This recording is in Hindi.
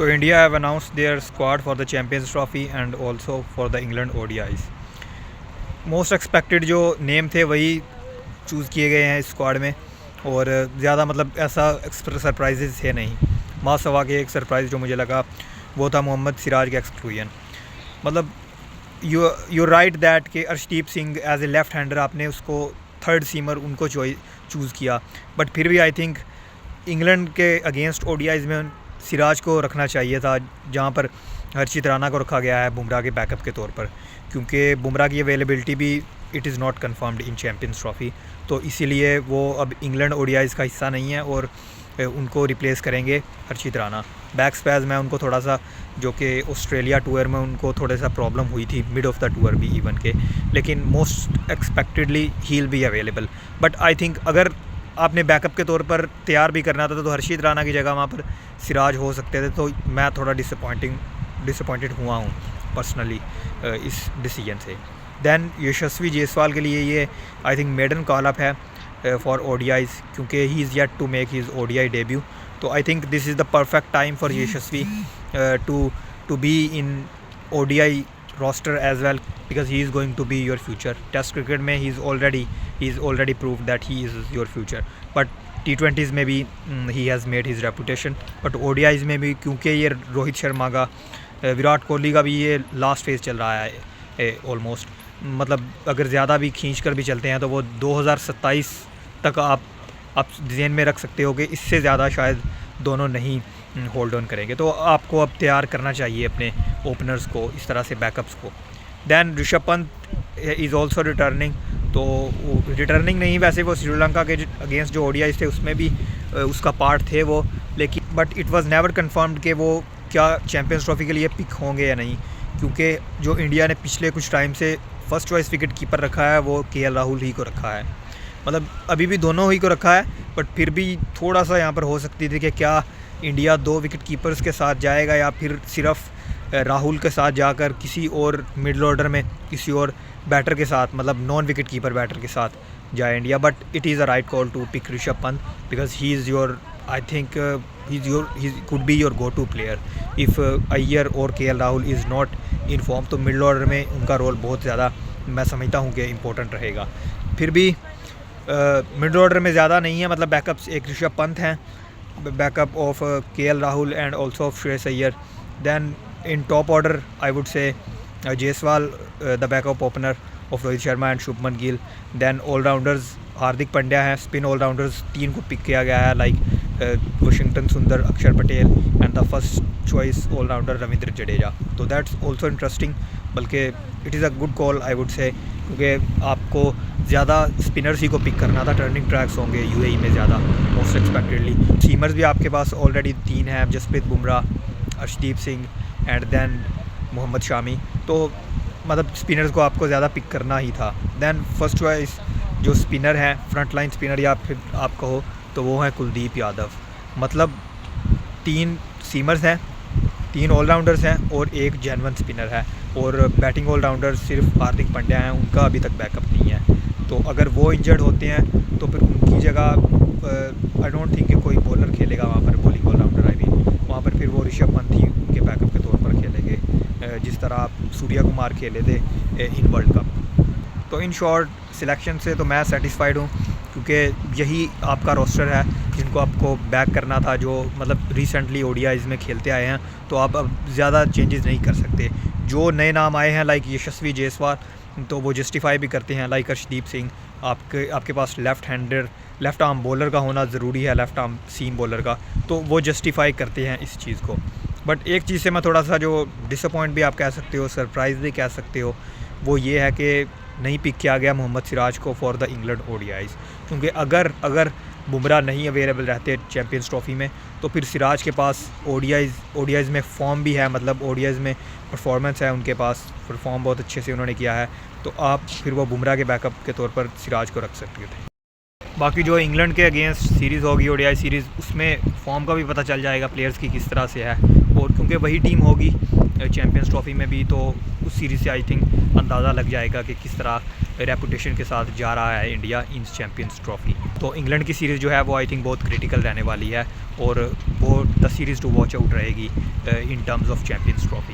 So India have announced their squad for the Champions Trophy and also for the England ODIs. Most expected जो नेम थे वही चूज़ किए गए हैं इस स्क्वाड में, और ज़्यादा मतलब ऐसा सरप्राइजेज थे नहीं। मासवा के एक सरप्राइज़ जो मुझे लगा वो था मोहम्मद सिराज का एक्सक्लूजन। मतलब यू राइट दैट कि Arshdeep Singh as a left hander आपने उसको थर्ड सीमर उनको चूज़ किया, बट फिर भी आई थिंक इंग्लैंड के अगेंस्ट ओडीआईज़ में सिराज को रखना चाहिए था, जहाँ पर हर्षित राणा को रखा गया है बुमराह के बैकअप के तौर पर, क्योंकि बुमराह की अवेलेबिलिटी भी it is not confirmed in champions trophy. तो इसीलिए वो अब इंग्लैंड ओडीआईज़ का हिस्सा नहीं है और उनको रिप्लेस करेंगे हर्षित राणा। बैक स्पैज में उनको थोड़ा सा, जो कि ऑस्ट्रेलिया टूर में उनको थोड़ा सा प्रॉब्लम हुई थी मिड ऑफ द टूर भी इवन के, लेकिन most expectedly he will be available. But I think अगर आपने बैकअप के तौर पर तैयार भी करना था तो हर्षित राणा की जगह वहाँ पर सिराज हो सकते थे। तो मैं थोड़ा डिसअपॉइंटेड हुआ हूँ पर्सनली इस डिसीजन से। दैन यशस्वी जायसवाल के लिए ये I think maiden call up है फॉर ओडीआईज़, क्योंकि he is yet to make his ODI debut. तो I think this is the perfect time for Yashasvi to be in ODI roster as well, because he is going to be your future. Test cricket में he is already proved that he is your future, but T20s में भी he has made his reputation, but ODIs में भी क्योंकि ये रोहित शर्मा का, विराट कोहली का भी ये लास्ट फेज़ चल रहा है ऑलमोस्ट, मतलब अगर ज़्यादा भी खींच कर भी चलते हैं तो वो 2027 तक आप ध्यान में रख सकते हो कि इससे ज़्यादा शायद दोनों नहीं होल्ड ऑन करेंगे। तो आपको अब तैयार करना चाहिए अपने ओपनर्स को इस तरह से, बैकअप्स को। Then Rishabh Pant is also returning, तो रिटर्निंग नहीं, वैसे वो श्रीलंका के अगेंस्ट जो ओडीआईज़ थे उसमें भी उसका पार्ट थे वो, लेकिन but it was never confirmed कि वो क्या चैम्पियंस ट्रॉफ़ी के लिए पिक होंगे या नहीं, क्योंकि जो इंडिया ने पिछले कुछ टाइम से फर्स्ट चॉइस विकेट कीपर रखा है वो केएल राहुल ही को रखा है। मतलब अभी भी दोनों ही को रखा है, बट फिर भी थोड़ा सा यहाँ पर हो सकती थी कि क्या इंडिया 2 विकेट कीपर्स के साथ जाएगा या फिर सिर्फ राहुल के साथ जाकर किसी और मिडल ऑर्डर में किसी और बैटर के साथ, मतलब नॉन विकेट कीपर बैटर के साथ जाए India. But it is a right call to pick Rishabh Pant, because he is your, I think he could be your go to player if Iyer और KL Rahul is not in form. तो मिडल ऑर्डर में उनका रोल बहुत ज़्यादा मैं समझता हूँ कि इम्पोर्टेंट रहेगा। फिर भी मिडल ऑर्डर में ज़्यादा नहीं है, मतलब बैकअप्स एक ऋषभ पंत हैं, backup of KL Rahul and also of Shreyas Iyer. Then in top order I would say Jaiswal the backup opener of Rohit Sharma and Shubman Gill. Then allrounders Hardik Pandya हैं, स्पिन ऑलराउंडर्स 3 को पिक किया गया है, like Washington Sundar, Axar Patel and the first choice allrounder Ravindra Jadeja. तो दैट्स ऑल्सो इंटरेस्टिंग, बल्कि it is a good call I would say, क्योंकि आपको ज़्यादा स्पिनर्स ही को पिक करना था, टर्निंग ट्रैक्स होंगे यूएई में ज़्यादा मोस्ट एक्सपेक्टेडली। सीमर्स भी आपके पास ऑलरेडी 3 हैं, जसप्रीत बुमराह, अर्शदीप सिंह एंड देन मोहम्मद शामी। तो मतलब स्पिनर्स को आपको ज़्यादा पिक करना ही था। दैन फर्स्ट चॉइस जो स्पिनर हैं, फ्रंट लाइन स्पिनर या फिर आप कहो तो वो हैं कुलदीप यादव। मतलब 3 सीमर्स हैं, 3 ऑलराउंडर्स हैं और 1 जेन्युइन स्पिनर है, और बैटिंग ऑलराउंडर सिर्फ हार्दिक पांड्या हैं, उनका अभी तक बैकअप नहीं है। तो अगर वो इंजर्ड होते हैं तो फिर उनकी जगह आई डोंट थिंक कि कोई बॉलर खेलेगा वहाँ पर, बॉलिंग ऑलराउंडर आई मीन, वहाँ पर फिर वो ऋषभ पंत ही उनके बैकअप के तौर पर खेलेंगे, जिस तरह सूर्या कुमार खेले थे इन वर्ल्ड कप। तो इन शॉर्ट सिलेक्शन से तो मैं सेटिस्फाइड हूँ, क्योंकि यही आपका रोस्टर है जिनको आपको बैक करना था, जो मतलब रिसेंटली ओडीआईज़ में खेलते आए हैं। तो आप अब ज़्यादा चेंजेस नहीं कर सकते। जो नए नाम आए हैं लाइक यशस्वी जायसवाल, तो वो जस्टिफाई भी करते हैं, लाइक अर्शदीप सिंह। आपके पास लेफ़्ट आर्म बॉलर का होना ज़रूरी है, लेफ़्ट आर्म सीम बॉलर का, तो वो जस्टिफाई करते हैं इस चीज़ को। बट एक चीज़ से मैं थोड़ा सा जो डिसअपॉइंट भी आप कह सकते हो, सरप्राइज़ भी कह सकते हो, वो ये है कि नहीं पिक किया गया मोहम्मद सिराज को फॉर द इंग्लैंड ओडीआईज़, क्योंकि अगर बुमराह नहीं अवेलेबल रहते चैम्पियंस ट्रॉफ़ी में तो फिर सिराज के पास ओडीआईज़ में फॉर्म भी है, मतलब ओडीआईज़ में परफॉर्मेंस है उनके पास, परफॉर्म बहुत अच्छे से उन्होंने किया है। तो आप फिर वो बुमराह के बैकअप के तौर पर सिराज को रख सकते थे। बाकी जो इंग्लैंड के अगेंस्ट सीरीज़ होगी ओडीआई सीरीज़, उसमें फॉर्म का भी पता चल जाएगा प्लेयर्स की किस तरह से है, और क्योंकि वही टीम होगी चैम्पियंस ट्रॉफ़ी में भी, तो उस सीरीज़ से आई थिंक अंदाज़ा लग जाएगा कि किस तरह रेपुटेशन के साथ जा रहा है इंडिया इन चैम्पियंस ट्रॉफ़ी। तो इंग्लैंड की सीरीज़ जो है वो आई थिंक बहुत क्रिटिकल रहने वाली है, और वो the series to watch out रहेगी in terms of Champions trophy.